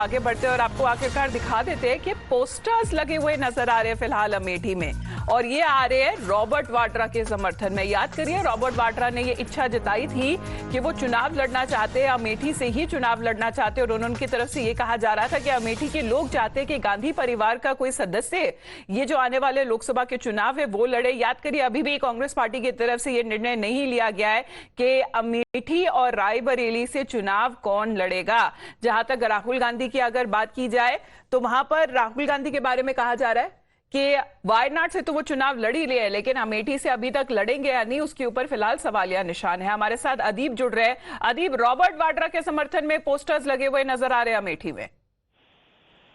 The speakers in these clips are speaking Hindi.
आगे बढ़ते और आपको आखिरकार दिखा देते हैं कि पोस्टर्स लगे हुए नजर आ रहे हैं फिलहाल अमेठी में, और ये आ रहे हैं रॉबर्ट वाड्रा के समर्थन में। याद करिए, रॉबर्ट वाड्रा ने ये इच्छा जताई थी कि वो चुनाव लड़ना चाहते हैं, अमेठी से ही चुनाव लड़ना चाहते हैं, और उनकी तरफ से ये कहा जा रहा था कि अमेठी के लोग चाहते हैं कि गांधी परिवार का कोई सदस्य ये जो आने वाले लोकसभा के चुनाव है वो लड़े। याद करिए, अभी भी कांग्रेस पार्टी की तरफ से ये निर्णय नहीं लिया गया है कि अमेठी और रायबरेली से चुनाव कौन लड़ेगा। जहां तक राहुल गांधी की अगर बात की जाए तो वहां पर राहुल गांधी के बारे में कहा जा रहा है कि वायनाड से तो वो चुनाव लड़ ही लिया है, लेकिन अमेठी से अभी तक लड़ेंगे या नहीं उसके ऊपर फिलहाल सवालिया निशान है। हमारे साथ अदीब जुड़ रहे हैं। अदीब, रॉबर्ट वाड्रा के समर्थन में पोस्टर्स लगे हुए नजर आ रहे हैं अमेठी में।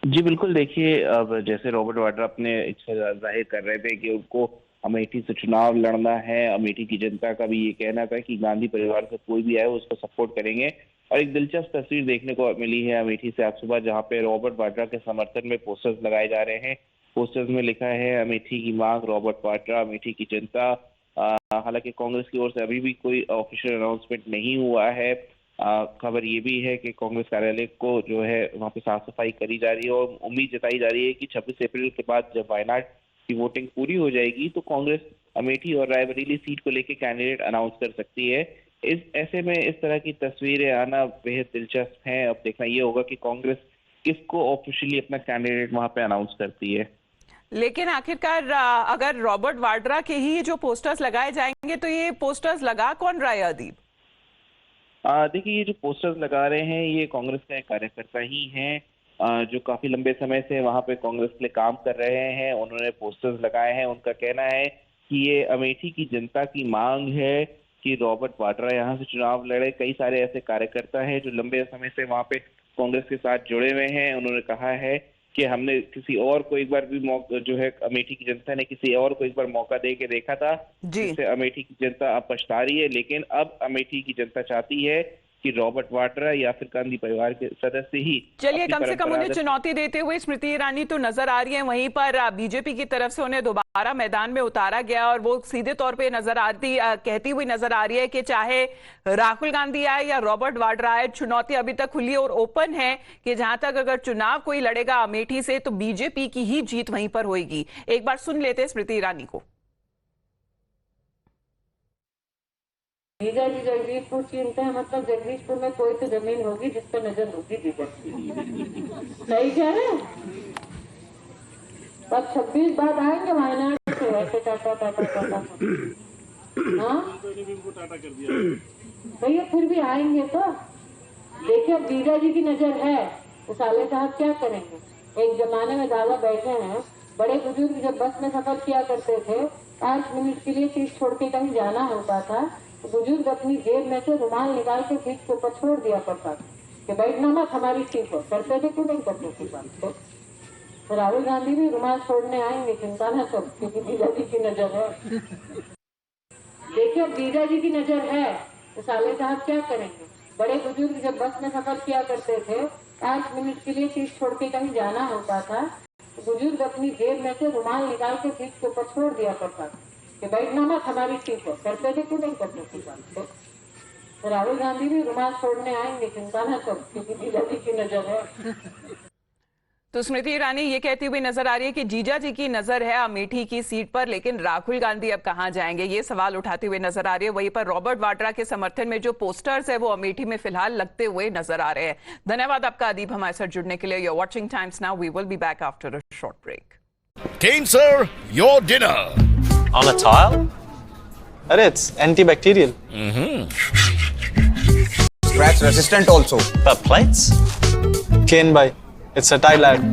जी बिल्कुल, देखिए अब जैसे रॉबर्ट वाड्रा अपने इच्छा जाहिर कर रहे थे कि उनको अमेठी से चुनाव लड़ना है। अमेठी की जनता का भी ये कहना था कि गांधी परिवार से कोई भी आए उसको सपोर्ट करेंगे। और एक दिलचस्प तस्वीर देखने को मिली है अमेठी से आज सुबह, जहां पे रॉबर्ट वाड्रा के समर्थन में पोस्टर्स लगाए जा रहे हैं। पोस्टर्स में लिखा है अमेठी की मांग, रॉबर्ट वाड्रा, अमेठी की जनता। हालांकि कांग्रेस की ओर से अभी भी कोई ऑफिशियल अनाउंसमेंट नहीं हुआ है। खबर ये भी है कि कांग्रेस कार्यालय को जो है वहां पे साफ सफाई करी जा रही है और उम्मीद जताई जा रही है कि 26 अप्रैल के बाद जब वायनाड की वोटिंग पूरी हो जाएगी तो कांग्रेस अमेठी और रायबरेली सीट को लेकर कैंडिडेट अनाउंस कर सकती है। इस ऐसे में इस तरह की तस्वीरें आना बेहद दिलचस्प है। अब देखना ये होगा कि कांग्रेस किसको ऑफिशियली अपना कैंडिडेट वहां पे अनाउंस करती है। लेकिन आखिरकार अगर रॉबर्ट वाड्रा के ही जो पोस्टर्स लगाए जाएंगे तो ये पोस्टर्स लगा कौन रहा है अदीब? देखिए, ये जो पोस्टर्स लगा रहे हैं ये कांग्रेस का एक कार्यकर्ता ही हैं जो काफी लंबे समय से वहां पे कांग्रेस के लिए काम कर रहे हैं। उन्होंने पोस्टर्स लगाए हैं। उनका कहना है कि ये अमेठी की जनता की मांग है कि रॉबर्ट वाड्रा यहाँ से चुनाव लड़े। कई सारे ऐसे कार्यकर्ता हैं जो लंबे समय से वहां पे कांग्रेस के साथ जुड़े हुए हैं। उन्होंने कहा है कि हमने किसी और को एक बार भी जो है अमेठी की जनता ने किसी और को एक बार मौका दे के देखा था, जिससे अमेठी की जनता अब पछता रही है। लेकिन अब अमेठी की जनता चाहती है कि रॉबर्ट वाड्रा या फिर गांधी परिवार के सदस्य ही। चलिए, कम से कम उन्हें चुनौती देते हुए स्मृति ईरानी तो नजर आ रही है। वहीं पर बीजेपी की तरफ से उन्हें दोबारा मैदान में उतारा गया और वो सीधे तौर पे कहती हुई नजर आ रही है कि चाहे राहुल गांधी आए या रॉबर्ट वाड्रा आए, चुनौती अभी तक खुली और ओपन है कि जहां तक अगर चुनाव कोई लड़ेगा अमेठी से तो बीजेपी की ही जीत वहीं पर होगी। एक बार सुन लेते स्मृति ईरानी को। जीजा जी जगदीशपुर चीनते हैं, मतलब जगदीशपुर में कोई तो जमीन होगी जिस पर नजर होगी जीजा। सही कह रहे हैं। अब 26 बाद आएंगे वायनाड से, ऐसे टाटा टाटा टाटा। हाँ भैया, फिर भी आएंगे तो देखिए, अब जीजा जी की नजर है तो साले साहब क्या करेंगे। एक जमाने में दादा बैठे हैं, बड़े बुजुर्ग जब बस में सफर किया करते थे, 5 मिनट के लिए सीट छोड़ के कहीं जाना होता था, बुजुर्ग अपनी जेब में से रुमाल निकाल के सीट के ऊपर छोड़ दिया करता था कि बैठना मत, हमारी सीट है। करते थे क्यों नहीं करते थे बात? तो राहुल गांधी भी रुमाल छोड़ने आएंगे, चिंता न करो, क्योंकि जीजा जी की नजर है। देखिए, अब जीजा जी की नजर है तो साले साहब क्या करेंगे। बड़े बुजुर्ग जब बस में सफर किया करते थे, 5 मिनट के लिए सीट छोड़ के कहीं जाना होता था, तो बुजुर्ग अपनी जेब में से रुमाल निकाल के सीट के ऊपर छोड़ दिया करता था कि बैठना मत, हमारी सीट है। करते थे क्यों नहीं करते थे बात? तो राहुल गांधी भी रुमाल छोड़ने आएंगे, चिंता न करो, क्योंकि जीजा जी की नजर है। तो स्मृति ईरानी ये कहती हुई नजर आ रही है कि जीजा जी की नजर है अमेठी की सीट पर, लेकिन राहुल गांधी अब कहां जाएंगे ये सवाल उठाते हुए नजर आ रही है। वहीं पर रॉबर्ट वाड्रा के समर्थन में जो पोस्टर्स है वो अमेठी में फिलहाल लगते हुए नजर आ रहे हैं। धन्यवाद आपका अदीब हमारे साथ जुड़ने के लिए। You're watching Times Now. We will be back after a short break. Kane sir, your dinner. On a tile? Arey, it's antibacterial. Scratch resistant also. The plates? Kane bhai, it's a tile ad.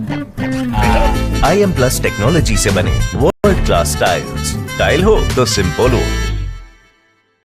IM Plus technology से बने वर्ल्ड क्लास टाइल्स। टाइल हो तो सिंपल हो।